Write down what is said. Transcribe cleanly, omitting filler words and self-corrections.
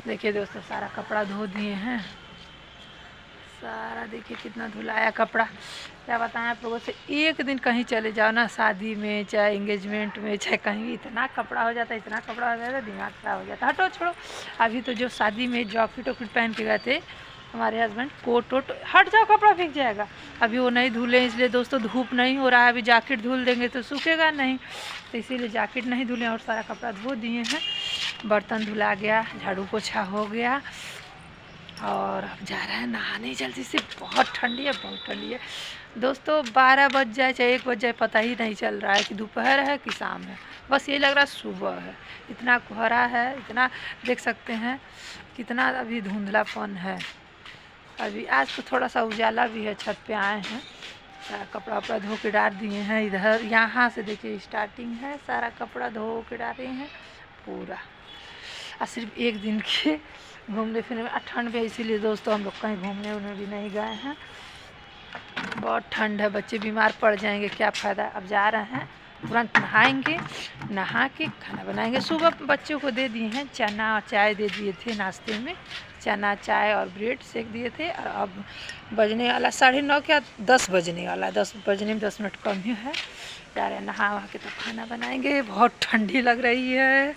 देखिए दोस्तों, सारा कपड़ा धो दिए हैं, सारा देखिए कितना धुलाया कपड़ा। क्या बताएं आप लोगों से, एक दिन कहीं चले जाओ ना, शादी में चाहे इंगेजमेंट में चाहे कहीं, इतना कपड़ा हो जाता है, इतना कपड़ा हो जाता है, दिमाग ख़राब हो जाता है। हटो छोड़ो, अभी तो जो शादी में जॉकेट वॉकेट पहन के गए थे हमारे हस्बैंड, कोट वोट, हट जाओ कपड़ा भीग जाएगा। अभी वो नहीं धुले, इसलिए दोस्तों धूप नहीं हो रहा है, अभी जैकेट धुल देंगे तो सूखेगा नहीं, तो इसीलिए जैकेट नहीं धुले और सारा कपड़ा धो दिए हैं। बर्तन धुला गया, झाड़ू पोछा हो गया, और अब जा रहा है नहाने जल्दी से। बहुत ठंडी है, बहुत ठंडी है दोस्तों। 12 बज जाए चाहे 1 बज जाए, पता ही नहीं चल रहा है कि दोपहर है कि शाम है, बस ये लग रहा है सुबह है। इतना कोहरा है, इतना देख सकते हैं कितना अभी धुंधलापन है। अभी आज तो थोड़ा सा उजाला भी है, छत पे आए हैं, सारा कपड़ा वपड़ा धो के डाल दिए हैं। इधर यहाँ से देखिए स्टार्टिंग है, सारा कपड़ा धो के डाले हैं पूरा। और सिर्फ एक दिन के घूमने फिरने में, ठंड में, इसीलिए दोस्तों हम लोग कहीं घूमने उमने भी नहीं गए हैं। बहुत ठंड है, बच्चे बीमार पड़ जाएंगे, क्या फ़ायदा। अब जा रहे हैं, तुरंत नहाएंगे, नहा के खाना बनाएंगे। सुबह बच्चों को दे दिए हैं चना और चाय दे दिए थे नाश्ते में, चना चाय और ब्रेड सेक दिए थे। और अब बजने वाला 9:30 क्या 10 बजने वाला, 10 बजने में 10 मिनट कम ही है। जा रहे हैं नहा वहा के तो खाना बनाएंगे। बहुत ठंडी लग रही है।